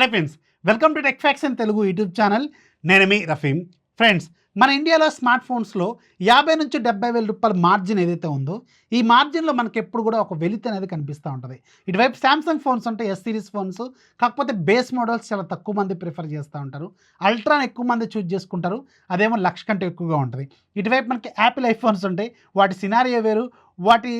Hello friends, welcome to tech facts in Telugu YouTube channel. నేను మీ Rafeem. Friends, మన ఇండియాలో smart ఫోన్స్లో 50 నుంచి 70 వేల రూపాయల మార్జిన్ ఏదైతే ఉందో, ఈ మార్జిన్లో మనకి ఎప్పుడు కూడా ఒక వెలితి అనేది కనిపిస్తూ ఉంటుంది. ఇటువైపు శాంసంగ్ ఫోన్స్ అంటే ఎస్ సిరీస్ ఫోన్స్, కాకపోతే బేస్ మోడల్స్ చాలా తక్కువ మంది ప్రిఫర్ చేస్తూ ఉంటారు. అల్ట్రాని ఎక్కువ మంది చూజ్ చేసుకుంటారు, అదేమో లక్ష కంటే ఎక్కువగా ఉంటుంది. ఇటువైపు మనకి యాపిల్ ఐఫోన్స్ ఉంటాయి, వాటి సినారియో వేరు, వాటి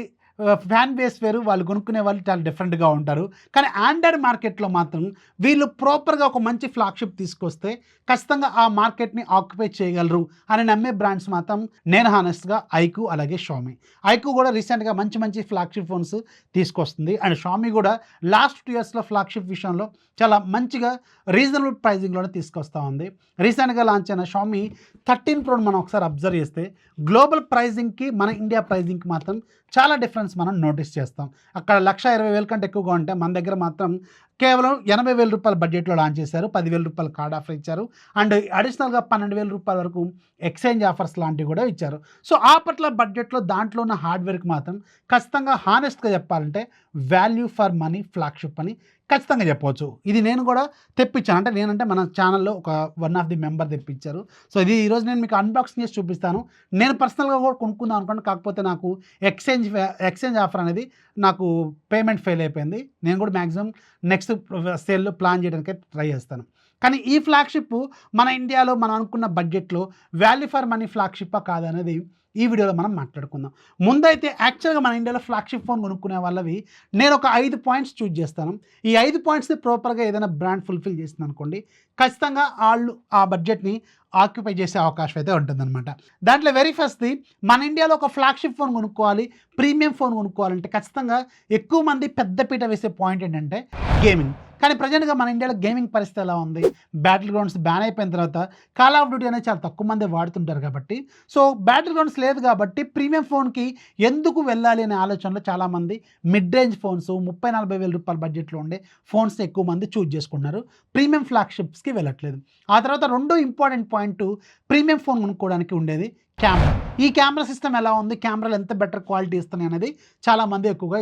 ఫ్యాన్ బేస్ వేరు, వాళ్ళు కొనుక్కునే వాళ్ళు చాలా డిఫరెంట్గా ఉంటారు. కానీ ఆండ్రాయిడ్ మార్కెట్లో మాత్రం వీళ్ళు ప్రాపర్గా ఒక మంచి ఫ్లాగ్షిప్ తీసుకొస్తే ఖచ్చితంగా ఆ మార్కెట్ని ఆక్యుపై చేయగలరు అని నమ్మే బ్రాండ్స్ మాత్రం నేను హానెస్ట్గా ఐకు, అలాగే షామీ. ఐకు కూడా రీసెంట్గా మంచి మంచి ఫ్లాగ్షిప్ ఫోన్స్ తీసుకొస్తుంది. అండ్ షామీ కూడా లాస్ట్ 2 ఇయర్స్లో ఫ్లాగ్షిప్ విషయంలో చాలా మంచిగా రీజనబుల్ ప్రైజింగ్లోనే తీసుకొస్తూ ఉంది. రీసెంట్గా లాంచ్ అయిన షామీ 13 ప్రోని మనం ఒకసారి అబ్జర్వ్ చేస్తే గ్లోబల్ ప్రైజింగ్కి మన ఇండియా ప్రైజింగ్కి మాత్రం చాలా డిఫరెన్స్ మనం నోటీస్ చేస్తాం. అక్కడ 1,20,000 కంటే ఎక్కువగా ఉంటే మన దగ్గర మాత్రం కేవలం 80,000 రూపాయల బడ్జెట్లో లాంచ్ చేశారు. 10,000 రూపాయల కార్డ్ ఆఫర్ ఇచ్చారు. అండ్ అడిషనల్గా 12,000 రూపాయల వరకు ఎక్స్చేంజ్ ఆఫర్స్ లాంటివి కూడా ఇచ్చారు. సో ఆ పట్ల బడ్జెట్లో దాంట్లో ఉన్న హార్డ్వేర్కి మాత్రం ఖచ్చితంగా హానెస్ట్గా చెప్పాలంటే వాల్యూ ఫర్ మనీ ఫ్లాగ్షిప్ అని ఖచ్చితంగా చెప్పవచ్చు. ఇది నేను కూడా తెప్పించాను. అంటే నేనంటే మన ఛానల్లో ఒక వన్ ఆఫ్ ది మెంబర్ తెప్పించారు. సో ఇది ఈరోజు నేను మీకు అన్బాక్సింగ్ చేసి చూపిస్తాను. నేను పర్సనల్గా కూడా కొనుక్కుందాం అనుకోండి, కాకపోతే నాకు ఎక్స్చేంజ్ ఆఫర్ అనేది నాకు పేమెంట్ ఫెయిల్ అయిపోయింది. నేను కూడా మ్యాక్సిమం నెక్స్ట్ సేల్లో ప్లాన్ చేయడానికి ట్రై చేస్తాను. కానీ ఈ ఫ్లాగ్షిప్ మన ఇండియాలో మనం అనుకున్న బడ్జెట్లో వాల్యూ ఫర్ మనీ ఫ్లాగ్షిప్పా కాదనేది ఈ వీడియోలో మనం మాట్లాడుకుందాం. ముందైతే యాక్చువల్గా మన ఇండియాలో ఫ్లాగ్షిప్ ఫోన్ కొనుక్కునే వాళ్ళవి నేను ఒక 5 పాయింట్స్ చూజ్ చేస్తాను. ఈ 5 పాయింట్స్ని ప్రాపర్గా ఏదైనా బ్రాండ్ ఫుల్ఫిల్ చేసింది అనుకోండి, ఖచ్చితంగా వాళ్ళు ఆ బడ్జెట్ని ఆక్యుపై చేసే అవకాశం అయితే ఉంటుందన్నమాట. దాంట్లో వెరీ ఫస్ట్ది, మన ఇండియాలో ఒక ఫ్లాగ్షిప్ ఫోన్ కొనుక్కోవాలి, ప్రీమియం ఫోన్ కొనుక్కోవాలంటే ఖచ్చితంగా ఎక్కువ మంది పెద్దపీట వేసే పాయింట్ ఏంటంటే గేమింగ్. కానీ ప్రజెంట్గా మన ఇండియాలో గేమింగ్ పరిస్థితి ఎలా ఉంది? బ్యాటిల్ గ్రౌండ్స్ బ్యాన్ అయిపోయిన తర్వాత కాల్ ఆఫ్ డ్యూటీ అనేది చాలా తక్కువ మంది వాడుతుంటారు కాబట్టి, సో బ్యాటిల్ గ్రౌండ్స్ లేదు కాబట్టి ప్రీమియం ఫోన్కి ఎందుకు వెళ్ళాలి అనే ఆలోచనలో చాలామంది మిడ్ రేంజ్ ఫోన్స్ 30-40 వేల రూపాయల బడ్జెట్లో ఉండే ఫోన్స్ని ఎక్కువ మంది చూజ్ చేసుకున్నారు. ప్రీమియం ఫ్లాగ్షిప్స్కి వెళ్ళట్లేదు. ఆ తర్వాత రెండో ఇంపార్టెంట్ పాయింట్, ప్రీమియం ఫోన్ కొనుక్కోవడానికి ఉండేది కెమెరా. ఈ కెమెరా సిస్టమ్ ఎలా ఉంది, కెమెరాలు ఎంత బెటర్ క్వాలిటీ ఇస్తున్నాయి అనేది చాలామంది ఎక్కువగా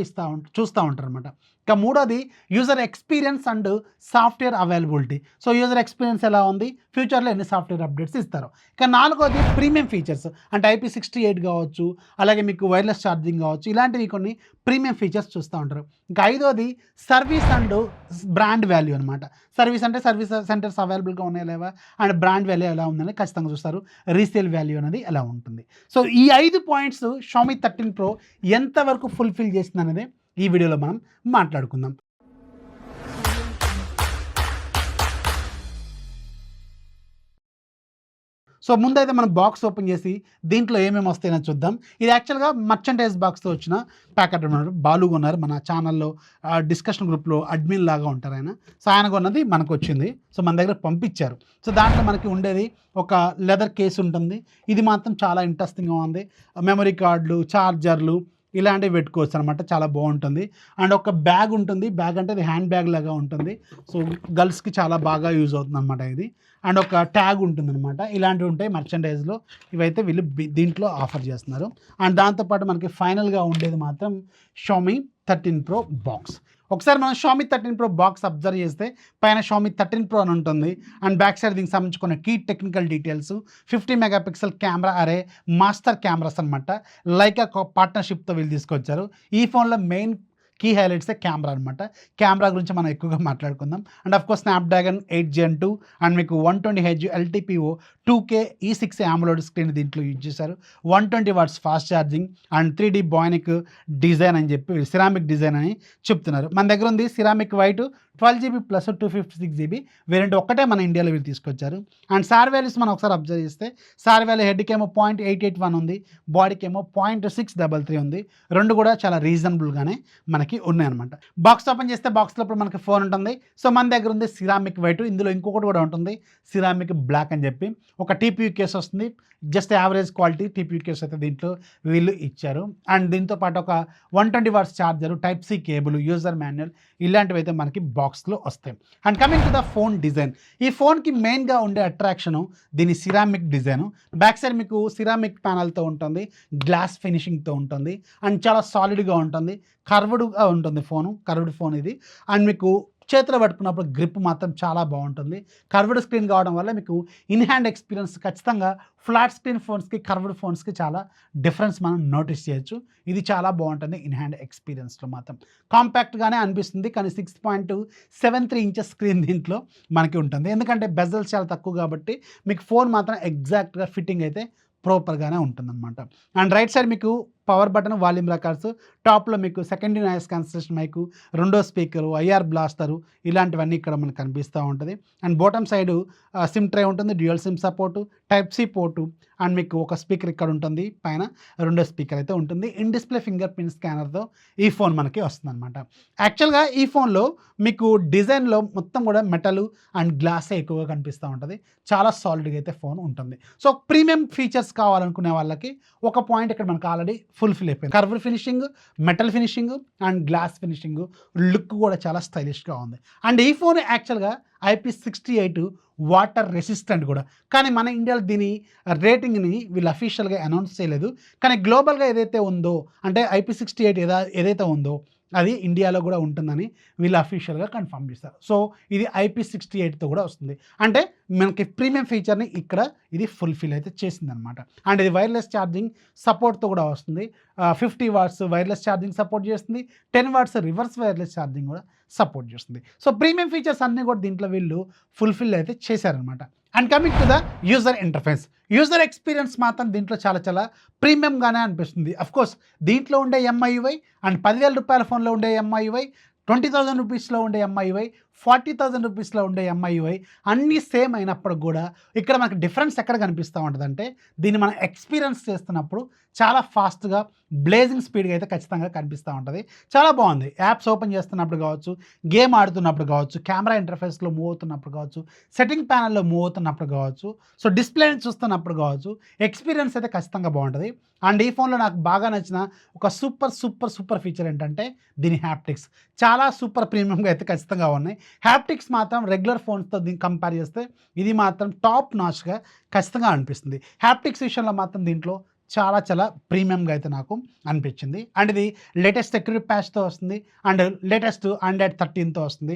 చూస్తూ ఉంటారు అనమాట. ఇక మూడోది user experience and software availability. So user experience ఎలా ఉంది, ఫ్యూచర్లో ఎన్ని సాఫ్ట్వేర్ అప్డేట్స్ ఇస్తారు. ఇక నాలుగోది ప్రీమియం ఫీచర్స్, అంటే IP68 కావచ్చు, అలాగే మీకు వైర్లెస్ ఛార్జింగ్ కావచ్చు, ఇలాంటివి కొన్ని ప్రీమియం ఫీచర్స్ చూస్తూ ఉంటారు. ఇంకా ఐదోది సర్వీస్ అండ్ బ్రాండ్ వాల్యూ అనమాట. సర్వీస్ అంటే సర్వీస్ సెంటర్స్ అవైలబుల్గా ఉన్నాయా లేవా, అండ్ బ్రాండ్ వాల్యూ ఎలా ఉందని ఖచ్చితంగా చూస్తారు. రీసేల్ వాల్యూ అనేది ఎలా ఉంటుంది. సో ఈ 5 పాయింట్స్ షామీ 13 Pro ఎంతవరకు ఫుల్ఫిల్ చేస్తుంది అనేది ఈ వీడియోలో మనం మాట్లాడుకుందాం. సో ముందైతే మనం బాక్స్ ఓపెన్ చేసి దీంట్లో ఏమేమి వస్తాయో చూద్దాం. ఇది యాక్చువల్గా మర్చెంటైజ్ బాక్స్తో వచ్చిన ప్యాకెట్ ఉన్నారు. బాలు కొన్నారు, మన ఛానల్లో డిస్కషన్ గ్రూప్లో అడ్మిన్ లాగా ఉంటారు ఆయన. సో ఆయన కొన్నది మనకు వచ్చింది. సో మన దగ్గర పంపించారు. సో దాంట్లో మనకి ఉండేది ఒక లెదర్ కేసు ఉంటుంది. ఇది మాత్రం చాలా ఇంట్రెస్టింగ్గా ఉంది. మెమరీ కార్డులు, ఛార్జర్లు ఇలాంటివి పెట్టుకోవచ్చు అనమాట, చాలా బాగుంటుంది. అండ్ ఒక బ్యాగ్ ఉంటుంది. బ్యాగ్ అంటే అది హ్యాండ్ బ్యాగ్ లాగా ఉంటుంది. సో గర్ల్స్కి చాలా బాగా యూజ్ అవుతుంది అనమాట ఇది. అండ్ ఒక ట్యాగ్ ఉంటుందన్నమాట. ఇలాంటివి ఉంటాయి మర్చెండైజ్లో. ఇవైతే వీళ్ళు దీంట్లో ఆఫర్ చేస్తున్నారు. అండ్ దాంతోపాటు మనకి ఫైనల్గా ఉండేది మాత్రం షామీ 13 Pro బాక్స్. ఒకసారి మనం షామీ 13 Pro బాక్స్ అబ్జర్వ్ చేస్తే పైన షామీ 13 Pro అని ఉంటుంది. అండ్ బ్యాక్ సైడ్ దీనికి సంబంధించుకున్న key technical details, 50 megapixel camera అరే, మాస్టర్ కెమెరాస్ అనమాట. లైకా పార్ట్నర్షిప్తో వీళ్ళు తీసుకొచ్చారు. ఈ ఫోన్లో మెయిన్ కీ హైలైట్సే కెమెరా అనమాట. కెమెరా గురించి మనం ఎక్కువగా మాట్లాడుకుందాం. And of course Snapdragon 8 Gen 2 and మీకు 120Hz LTPO 2K E6 AMOLED screen దీంట్లో యూజ్ చేశారు. 120 watts fast charging and 3D bionic design అని చెప్పి సిరామిక్ డిజైన్ అని చెప్తున్నారు. మన దగ్గర ఉంది ceramic white 12GB plus 256GB variant ఒక్కటే మన ఇండియాలో వీళ్ళు తీసుకొచ్చారు. అండ్ సార్ వాల్యూస్ మనం ఒకసారి అబ్జర్వ్ చేస్తే సార్ వాల్యూ హెడ్కి ఏమో 0.881 ఉంది, బాడీకి ఏమో 0.633 ఉంది. రెండు కూడా చాలా రీజనబుల్గానే మనకి ఉన్నాయన్నమాట. బాక్స్ ఓపెన్ చేస్తే బాక్స్ లోపల మనకి ఫోన్ ఉంటుంది. సో మన దగ్గర ఉంది సిరామిక్ వైట్. ఇందులో ఇంకొకటి కూడా ఉంటుంది, సిరామిక్ బ్లాక్ అని చెప్పి. ఒక TPU కేస్ వస్తుంది, just average quality TPU case అయితే దీంట్లో వీళ్ళు ఇచ్చారు. అండ్ దీంతో పాటు ఒక 120 watts charger, Type-C cable, user manual ఇలాంటివి అయితే మనకి బాక్స్లో వస్తాయి. And coming to the phone design, ఈ ఫోన్కి మెయిన్గా ఉండే అట్రాక్షను దీని సిరామిక్ డిజైను. బ్యాక్ సైడ్ మీకు సిరామిక్ ప్యానల్తో ఉంటుంది, గ్లాస్ ఫినిషింగ్తో ఉంటుంది. అండ్ చాలా సాలిడ్గా ఉంటుంది, కర్వ్డ్గా ఉంటుంది ఫోను, కర్వ్డ్ ఫోన్ ఇది. అండ్ మీకు చేతిలో పట్టుకున్నప్పుడు గ్రిప్ మాత్రం చాలా బాగుంటుంది. కర్వ్డ్ స్క్రీన్ కావడం వల్ల మీకు ఇన్ హ్యాండ్ ఎక్స్పీరియన్స్ ఖచ్చితంగా ఫ్లాట్ స్క్రీన్ ఫోన్స్కి కర్వ్డ్ ఫోన్స్కి చాలా డిఫరెన్స్ మనం నోటీస్ చేయొచ్చు. ఇది చాలా బాగుంటుంది ఇన్ హ్యాండ్ ఎక్స్పీరియన్స్లో మాత్రం. కాంపాక్ట్గానే అనిపిస్తుంది, కానీ 6.73 ఇంచెస్ స్క్రీన్ దీంట్లో మనకి ఉంటుంది. ఎందుకంటే బెజల్స్ చాలా తక్కువ కాబట్టి మీకు ఫోన్ మాత్రం ఎగ్జాక్ట్గా ఫిట్టింగ్ అయితే ప్రాపర్గానే ఉంటుందన్నమాట. అండ్ రైట్ సైడ్ మీకు పవర్ బటన్, వాల్యూమ్ రికార్డ్స్, టాప్లో మీకు సెకండరీ నాయిస్ క్యాన్సిలేషన్ మైకు, రెండో స్పీకరు, ఐఆర్ బ్లాస్టరు, ఇలాంటివన్నీ ఇక్కడ మనకు కనిపిస్తూ ఉంటుంది. And bottom side sim tray ఉంటుంది, dual sim support, type C port, and మీకు ఒక స్పీకర్ ఇక్కడ ఉంటుంది, పైన రెండో స్పీకర్ అయితే ఉంటుంది. ఇన్ డిస్ప్లే ఫింగర్ ప్రింట్ స్కానర్తో ఈ ఫోన్ మనకి వస్తుందన్నమాట. యాక్చువల్గా ఈ ఫోన్లో మీకు డిజైన్లో మొత్తం కూడా మెటల్ అండ్ గ్లాసే ఎక్కువగా కనిపిస్తూ ఉంటుంది. చాలా సాలిడ్గా అయితే ఫోన్ ఉంటుంది. సో ప్రీమియం ఫీచర్స్ కావాలనుకునే వాళ్ళకి ఒక పాయింట్ ఇక్కడ మనకు ఆల్రెడీ ఫుల్ఫిల్ అయిపోయింది. Curve finishing, metal finishing and glass finishing, look కూడా చాలా స్టైలిష్గా ఉంది. అండ్ ఈ ఫోన్ యాక్చువల్గా IP68 వాటర్ రెసిస్టెంట్ కూడా, కానీ మన ఇండియాలో దీని రేటింగ్ని వీళ్ళు అఫీషియల్గా అనౌన్స్ చేయలేదు. కానీ గ్లోబల్గా ఏదైతే ఉందో, అంటే IP68 ఏదైతే ఉందో అది ఇండియాలో కూడా ఉంటుందని వీళ్ళు అఫీషియల్గా కన్ఫర్మ్ చేస్తారు. సో ఇది IP68తో కూడా వస్తుంది. అంటే మనకి ప్రీమియం ఫీచర్ని ఇక్కడ ఇది ఫుల్ఫిల్ అయితే చేసిందనమాట. అండ్ ఇది వైర్లెస్ ఛార్జింగ్ సపోర్ట్తో కూడా వస్తుంది. 50 వాట్స్ వైర్లెస్ ఛార్జింగ్ సపోర్ట్ చేస్తుంది, 10 వాట్స్ రివర్స్ వైర్లెస్ ఛార్జింగ్ కూడా సపోర్ట్ చేస్తుంది. సో ప్రీమియం ఫీచర్స్ అన్నీ కూడా దీంట్లో వీళ్ళు ఫుల్ఫిల్ అయితే చేశారనమాట. And coming to the user interface, user experience మాత్రం దీంట్లో చాలా ప్రీమియంగానే అనిపిస్తుంది. అఫ్కోర్స్ దీంట్లో ఉండే MIUI అండ్ 10,000 రూపాయల ఫోన్లో ఉండే MIUI, 20,000 రూపీస్లో ఉండే MIUI, 40,000 రూపీస్లో ఉండే MIUI అన్నీ సేమ్ అయినప్పుడు కూడా ఇక్కడ మనకు డిఫరెన్స్ ఎక్కడ కనిపిస్తూ ఉంటుందంటే, దీన్ని మనం ఎక్స్పీరియన్స్ చేస్తున్నప్పుడు చాలా ఫాస్ట్గా బ్లేజింగ్ స్పీడ్గా అయితే ఖచ్చితంగా కనిపిస్తూ ఉంటుంది. చాలా బాగుంది. యాప్స్ ఓపెన్ చేస్తున్నప్పుడు కావచ్చు, గేమ్ ఆడుతున్నప్పుడు కావచ్చు, కెమెరా ఇంటర్ఫేస్లో మూవ్ అవుతున్నప్పుడు కావచ్చు, సెట్టింగ్ ప్యానల్లో మూవ్ అవుతున్నప్పుడు కావచ్చు, సో డిస్ప్లేని చూస్తున్నప్పుడు కావచ్చు, ఎక్స్పీరియన్స్ అయితే ఖచ్చితంగా బాగుంటుంది. అండ్ ఈ ఫోన్లో నాకు బాగా నచ్చిన ఒక సూపర్ ఫీచర్ ఏంటంటే దీని హ్యాప్టిక్స్ చాలా సూపర్ ప్రీమియంగా అయితే ఖచ్చితంగా ఉన్నాయి. హ్యాప్టిక్స్ మాత్రం రెగ్యులర్ ఫోన్స్తో దీన్ని కంపేర్ చేస్తే ఇది మాత్రం టాప్ నాచ్గా ఖచ్చితంగా అనిపిస్తుంది. హ్యాప్టిక్స్ విషయంలో మాత్రం దీంట్లో చాలా ప్రీమియంగా అయితే నాకు అనిపించింది. అండ్ ఇది లేటెస్ట్ సెక్యూరిటీ ప్యాచ్తో వస్తుంది, అండ్ లేటెస్ట్ Android 13తో వస్తుంది,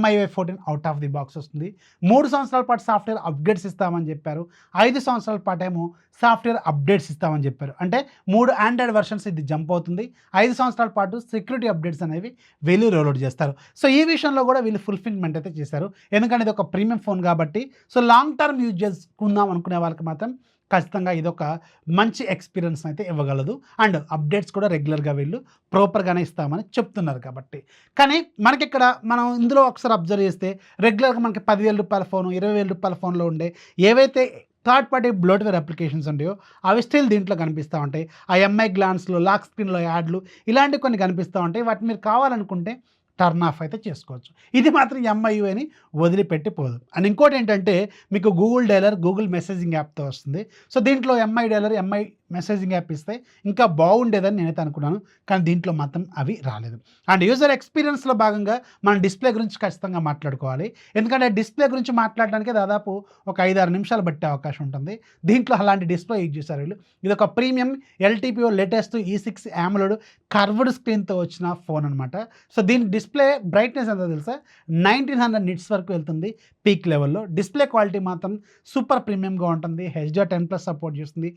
MIUI 14 out of the box వస్తుంది. 3 సంవత్సరాల పాటు సాఫ్ట్వేర్ అప్డేట్స్ ఇస్తామని చెప్పారు, 5 సంవత్సరాల పాటు ఏమో సాఫ్ట్వేర్ అప్డేట్స్ ఇస్తామని చెప్పారు. అంటే 3 ఆండ్రాయిడ్ వర్షన్స్ ఇది జంప్ అవుతుంది. 5 సంవత్సరాల పాటు సెక్యూరిటీ అప్డేట్స్ అనేవి వీళ్ళు రోల్అవుట్ చేస్తారు. సో ఈ విషయంలో కూడా వీళ్ళు ఫుల్ఫిల్మెంట్ అయితే చేశారు. ఎందుకంటే ఇది ఒక ప్రీమియం ఫోన్ కాబట్టి, సో లాంగ్ టర్మ్ యూజ్ చేసుకుందాం అనుకునే వాళ్ళకి మాత్రం ఖచ్చితంగా ఇదొక మంచి ఎక్స్పీరియన్స్ అయితే ఇవ్వగలదు. అండ్ అప్డేట్స్ కూడా రెగ్యులర్గా వీళ్ళు ప్రాపర్గానే ఇస్తామని చెప్తున్నారు కాబట్టి. కానీ మనకి ఇక్కడ మనం ఇందులో ఒకసారి అబ్జర్వ్ చేస్తే రెగ్యులర్గా మనకి 10,000 రూపాయల ఫోను, 20,000 రూపాయల ఫోన్లో ఉండే ఏవైతే థర్డ్ పార్టీ బ్లోట్వేర్ అప్లికేషన్స్ ఉంటాయో అవి స్టిల్ దీంట్లో కనిపిస్తూ ఉంటాయి. ఆ MI గ్లాన్స్లో, లాక్ స్క్రీన్లో యాడ్లు ఇలాంటివి కొన్ని కనిపిస్తూ ఉంటాయి. వాటిని మీరు కావాలనుకుంటే టర్న్ ఆఫ్ అయితే చేసుకోవచ్చు. ఇది మాత్రం MIUIని వదిలిపెట్టి పోదు. అండ్ ఇంకోటి ఏంటంటే మీకు గూగుల్ డైలర్, గూగుల్ మెసేజింగ్ యాప్తో వస్తుంది. సో దీంట్లో MI dialler, MI messaging app ఇస్తే ఇంకా బాగుండేదని నేనైతే అనుకున్నాను, కానీ దీంట్లో మాత్రం అవి రాలేదు. అండ్ యూజర్ ఎక్స్పీరియన్స్లో భాగంగా మనం డిస్ప్లే గురించి ఖచ్చితంగా మాట్లాడుకోవాలి. ఎందుకంటే డిస్ప్లే గురించి మాట్లాడడానికి దాదాపు ఒక 5-6 నిమిషాలు పట్టే అవకాశం ఉంటుంది. దీంట్లో అలాంటి డిస్ప్లే యూజ్ చేశారు వీళ్ళు. ఇది ఒక premium LTPO latest E6 AMOLED curved స్క్రీన్తో వచ్చిన ఫోన్ అనమాట. సో దీని డిస్ప్లే బ్రైట్నెస్ ఎంతో తెలుసా, 1900 నిట్స్ వరకు వెళ్తుంది పీక్ లెవెల్లో. డిస్ప్లే క్వాలిటీ మాత్రం సూపర్ ప్రీమియంగా ఉంటుంది. HDR10+ సపోర్ట్ చేస్తుంది,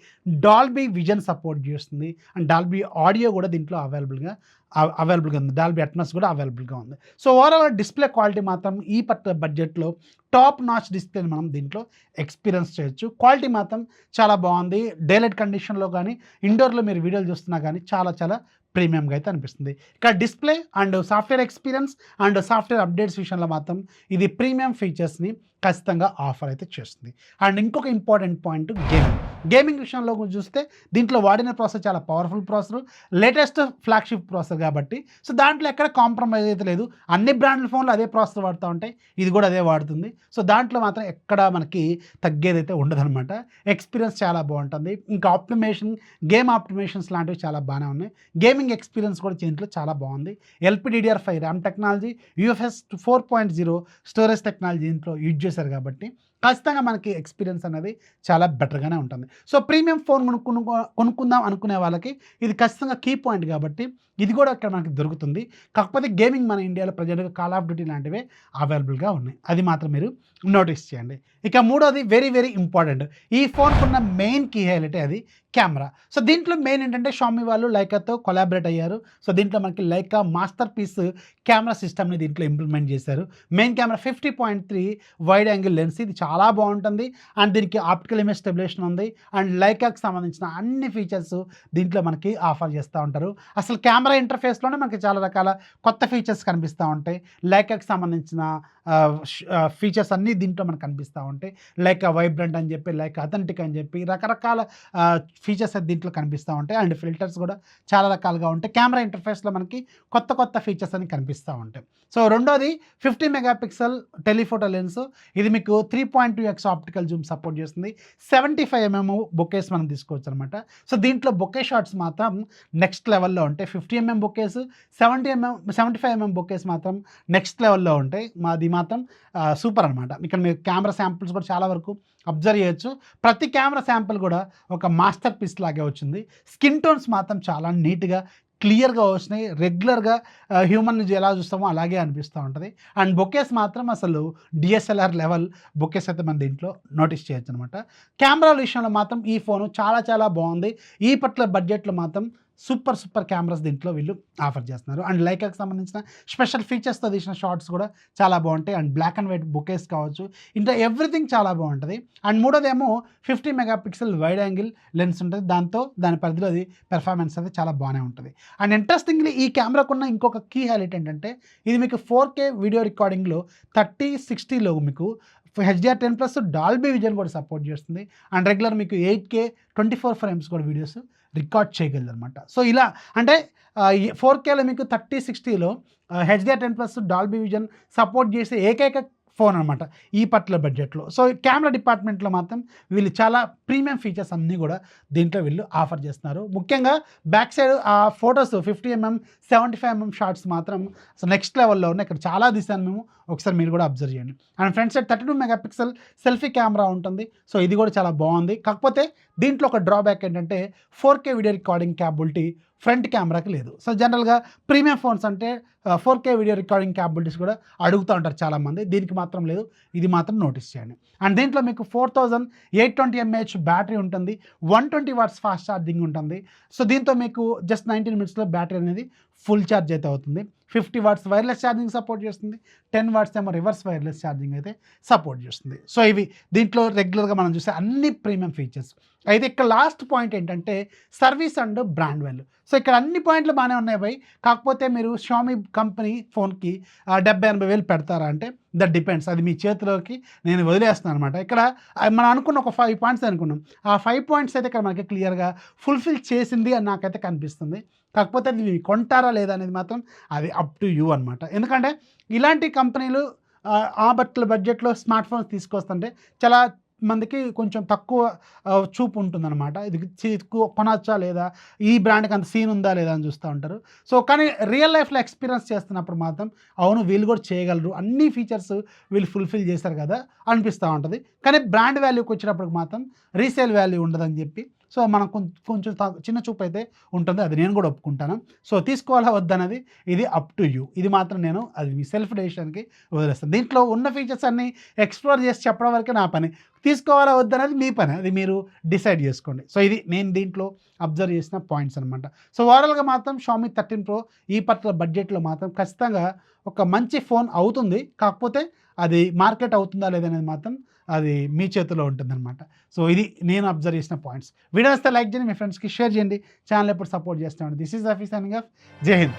డాల్బీ విజన్ సపోర్ట్ చేస్తుంది, అండ్ డాల్బీ ఆడియో కూడా దీంట్లో అవైలబుల్గా ఉంది, డాల్బీ అట్మాస్ కూడా అవైలబుల్గా ఉంది. సో ఓవరాల్ డిస్ప్లే క్వాలిటీ మాత్రం ఈ బడ్జెట్లో టాప్ నాచ్ డిస్ప్లేని మనం దీంట్లో ఎక్స్పీరియన్స్ చేయొచ్చు. క్వాలిటీ మాత్రం చాలా బాగుంది. డేలైట్ కండిషన్లో కానీ, ఇండోర్లో మీరు వీడియోలు చూస్తున్నా కానీ చాలా ప్రీమియంగా అయితే అనిపిస్తుంది. ఇక్కడ display and software experience and software updates విషయంలో మాత్రం ఇది ప్రీమియం ఫీచర్స్ని ఖచ్చితంగా ఆఫర్ అయితే చేస్తుంది. అండ్ ఇంకొక ఇంపార్టెంట్ పాయింట్ గేమింగ్ విషయంలో చూస్తే దీంట్లో వాడిన ప్రాసెసర్ చాలా powerful processor, latest flagship processor కాబట్టి సో దాంట్లో ఎక్కడ కాంప్రమైజ్ అయితే లేదు. అన్ని బ్రాండ్ల ఫోన్లు అదే ప్రాసెసర్ వాడుతూ ఉంటాయి, ఇది కూడా అదే వాడుతుంది. సో దాంట్లో మాత్రం ఎక్కడ మనకి తగ్గేదైతే ఉండదన్నమాట. ఎక్స్పీరియన్స్ చాలా బాగుంటుంది. ఇంకా గేమ్ ఆప్టిమేషన్స్ లాంటివి చాలా బాగానే ఉన్నాయి. గేమింగ్ గేమింగ్ ఎక్స్పీరియన్స్ కూడా దీంట్లో చాలా బాగుంది. LPDDR5 RAM technology, UFS 4.0 storage technology దీంట్లో యూజ్ చేశారు కాబట్టి ఖచ్చితంగా మనకి ఎక్స్పీరియన్స్ అనేది చాలా బెటర్గానే ఉంటుంది. సో ప్రీమియం ఫోన్ కొనుక్కుందాం అనుకునే వాళ్ళకి ఇది ఖచ్చితంగా కీ పాయింట్ కాబట్టి ఇది కూడా ఇక్కడ మనకి దొరుకుతుంది. కాకపోతే గేమింగ్ మన ఇండియాలో ప్రజెంట్గా కాల్ ఆఫ్ డ్యూటీ లాంటివే అవైలబుల్గా ఉన్నాయి. అది మాత్రం మీరు నోటీస్ చేయండి. ఇక మూడోది వెరీ వెరీ ఇంపార్టెంట్, ఈ ఫోన్కున్న మెయిన్ కీ హైలైట్ అది కెమెరా. సో దీంట్లో మెయిన్ ఏంటంటే షామీ వాళ్ళు లైకాతో కొలాబరేట్ అయ్యారు. సో దీంట్లో మనకి లైకా మాస్టర్ పీస్ కెమెరా సిస్టమ్ని దీంట్లో ఇంప్లిమెంట్ చేశారు. Main camera 50.3 wide angle lens, ఇది చాలా బాగుంటుంది. అండ్ దీనికి ఆప్టికల్ ఇమేజ్ స్టెబిలేషన్ ఉంది. అండ్ లైకాకి సంబంధించిన అన్ని ఫీచర్స్ దీంట్లో మనకి ఆఫర్ చేస్తూ ఉంటారు. అసలు కెమెరా ఇంటర్ఫేస్లోనే మనకి చాలా రకాల కొత్త ఫీచర్స్ కనిపిస్తూ ఉంటాయి. లైకాకి సంబంధించిన ఫీచర్స్ అన్నీ దీంట్లో మనకు కనిపిస్తూ ఉంటాయి. లైక్ వైబ్రెంట్ అని చెప్పి, లైక్ అథెంటిక్ అని చెప్పి రకరకాల ఫీచర్స్ దీంట్లో కనిపిస్తూ ఉంటాయి. అండ్ ఫిల్టర్స్ కూడా చాలా రకాలుగా ఉంటాయి. కెమెరా ఇంటర్ఫేస్లో మనకి కొత్త కొత్త ఫీచర్స్ అని కనిపిస్తూ ఉంటాయి. సో రెండోది 50 మెగాపిక్సెల్ టెలిఫోటో లెన్స్, ఇది మీకు 3.2x ఆప్టికల్ జూమ్ సపోర్ట్ చేస్తుంది. 75mm బొకేస్ మనం తీసుకోవచ్చు అనమాట. సో దీంట్లో బొకే షాట్స్ మాత్రం నెక్స్ట్ లెవెల్లో ఉంటాయి. 50mm బొకేస్, 75mm బొకేస్ మాత్రం నెక్స్ట్ లెవెల్లో ఉంటాయి. అది మాత్రం సూపర్ అనమాట. ఇక్కడ మీరు కెమెరా శాంపిల్స్ కూడా చాలా వరకు అబ్జర్వ్ చేయొచ్చు. ప్రతి కెమెరా శాంపిల్ కూడా ఒక మాస్టర్ పీస్ లాగే వచ్చింది. స్కిన్ టోన్స్ మాత్రం చాలా నీట్గా క్లియర్గా వచ్చినాయి. రెగ్యులర్గా హ్యూమన్ నుంచి ఎలా చూస్తామో అలాగే అనిపిస్తూ ఉంటుంది. అండ్ బొకేస్ మాత్రం అసలు DSLR లెవెల్ బొకేస్ అయితే మనం దీంట్లో నోటీస్ చేయొచ్చు అనమాట. కెమెరాల విషయంలో మాత్రం ఈ ఫోను చాలా చాలా బాగుంది. ఈ పర్టికులర్ బడ్జెట్లో మాత్రం సూపర్ కెమెరాస్ దీంట్లో వీళ్ళు ఆఫర్ చేస్తున్నారు. అండ్ లైకాకి సంబంధించిన స్పెషల్ ఫీచర్స్తో తీసిన షార్ట్స్ కూడా చాలా బాగుంటాయి. And black and white bokehs కావచ్చు, ఇంకా ఎవ్రీథింగ్ చాలా బాగుంటుంది. అండ్ మూడోదేమో 50 మెగాపిక్సెల్ వైడ్ యాంగిల్ లెన్స్ ఉంటుంది. దాని పరిధిలో అది పెర్ఫార్మెన్స్ అనేది చాలా బాగానే ఉంటుంది. అండ్ ఇంట్రెస్టింగ్లీ ఈ కెమెరాకున్న ఇంకొక కీ హైలైట్ ఏంటంటే ఇది మీకు 4K వీడియో రికార్డింగ్లో 3060లో మీకు HDR10+ డాల్బీ విజన్ కూడా సపోర్ట్ చేస్తుంది. అండ్ రెగ్యులర్ మీకు 8K 24 ఫ్రేమ్స్ కూడా వీడియోస్ రికార్డ్ చేయగలదు అనమాట. సో ఇలా అంటే 4Kలో మీకు 3060లో HDR10+ డాల్బీ విజన్ సపోర్ట్ చేసే ఏకైక ఫోన్ అనమాట ఈ పర్టికులర్ బడ్జెట్లో. సో కెమెరా డిపార్ట్మెంట్లో మాత్రం వీళ్ళు చాలా ప్రీమియం ఫీచర్స్ అన్నీ కూడా దీంట్లో వీళ్ళు ఆఫర్ చేస్తున్నారు. ముఖ్యంగా బ్యాక్ సైడ్ ఆ ఫొటోస్ 50mm 75mm షాట్స్ మాత్రం అసలు నెక్స్ట్ లెవెల్లో ఉన్నాయి. ఇక్కడ చాలా తీసాను మేము, ఒకసారి మీరు కూడా అబ్జర్వ్ చేయండి. And front side 32 megapixel selfie camera ఉంటుంది. సో ఇది కూడా చాలా బాగుంది. కాకపోతే దీంట్లో ఒక డ్రాబ్యాక్ ఏంటంటే 4K video recording capability front కెమెరాకి లేదు. సో జనరల్గా ప్రీమియం ఫోన్స్ అంటే 4K వీడియో రికార్డింగ్ క్యాపబిలిటీస్ కూడా అడుగుతూ ఉంటారు చాలామంది, దీనికి మాత్రం లేదు. ఇది మాత్రం నోటీస్ చేయండి. అండ్ దీంట్లో మీకు 4820 mAh బ్యాటరీ ఉంటుంది. 120 వాట్స్ ఫాస్ట్ ఛార్జింగ్ ఉంటుంది. సో దీంతో మీకు జస్ట్ 19 మినిట్స్లో బ్యాటరీ అనేది ఫుల్ ఛార్జ్ అయితే అవుతుంది. 50 వాట్స్ వైర్లెస్ ఛార్జింగ్ సపోర్ట్ చేస్తుంది. 10 వాట్స్ ఏమో రివర్స్ వైర్లెస్ ఛార్జింగ్ అయితే సపోర్ట్ చేస్తుంది. సో ఇవి దీంట్లో రెగ్యులర్గా మనం చూసే అన్ని ప్రీమియం ఫీచర్స్. అయితే ఇక్కడ లాస్ట్ పాయింట్ ఏంటంటే service and brand value. So ఇక్కడ అన్ని పాయింట్లు బాగానే ఉన్నాయి బై, కాకపోతే మీరు షామీ కంపెనీ ఫోన్కి 70-80 వేలు పెడతారా అంటే దట్ డిపెండ్స్, అది మీ చేతిలోకి నేను వదిలేస్తున్నాను అనమాట. ఇక్కడ మనం అనుకున్న ఒక 5 పాయింట్స్ అనుకున్నాం. ఆ 5 పాయింట్స్ అయితే ఇక్కడ మనకి క్లియర్గా ఫుల్ఫిల్ చేసింది అని నాకైతే కనిపిస్తుంది. కాకపోతే అది కొంటారా లేదా అనేది మాత్రం అది అప్ టు యూ అనమాట. ఎందుకంటే ఇలాంటి కంపెనీలు ఆ బడ్జెట్లో స్మార్ట్ ఫోన్స్ తీసుకొస్తుంటే చాలా మందికి కొంచెం తక్కువ చూపు ఉంటుందన్నమాట. ఇది కొనచ్చా లేదా, ఈ బ్రాండ్కి అంత సీన్ ఉందా లేదా అని చూస్తూ ఉంటారు. సో కానీ రియల్ లైఫ్లో ఎక్స్పీరియన్స్ చేస్తున్నప్పుడు మాత్రం అవును వీళ్ళు కూడా చేయగలరు, అన్ని ఫీచర్స్ వీళ్ళు ఫుల్ఫిల్ చేశారు కదా అనిపిస్తూ ఉంటుంది. కానీ బ్రాండ్ వాల్యూకి వచ్చినప్పుడు మాత్రం రీసేల్ వాల్యూ ఉండదని చెప్పి సో మనం కొంచెం చిన్న చూపు అయితే ఉంటుంది, అది నేను కూడా ఒప్పుకుంటాను. సో తీసుకోవాలా వద్దన్నది ఇది అప్ టు యూ. ఇది మాత్రం నేను అది మీ సెల్ఫ్ డెసిషన్కి వదిలేస్తాను. దీంట్లో ఉన్న ఫీచర్స్ అన్నీ ఎక్స్ప్లోర్ చేసి చెప్పడం వరకే నా పని, తీసుకోవాలా వద్దనేది మీ పని, అది మీరు డిసైడ్ చేసుకోండి. సో ఇది నేను దీంట్లో అబ్జర్వ్ చేసిన పాయింట్స్ అనమాట. సో ఓవరాల్గా మాత్రం Xiaomi 13 Pro ఈ పర్టికులర్ బడ్జెట్లో మాత్రం ఖచ్చితంగా ఒక మంచి ఫోన్ అవుతుంది. కాకపోతే అది మార్కెట్ అవుతుందా లేదనేది మాత్రం అది మీ చేతిలో ఉంటుందన్నమాట. సో ఇది నేను అబ్జర్వ్ చేసిన పాయింట్స్. వీడియో వస్తే లైక్ చేయండి, మీ ఫ్రెండ్స్కి షేర్ చేయండి, ఛానల్ ఎప్పుడు సపోర్ట్ చేస్తామండి. This is Rafi signing off. జై హింద్.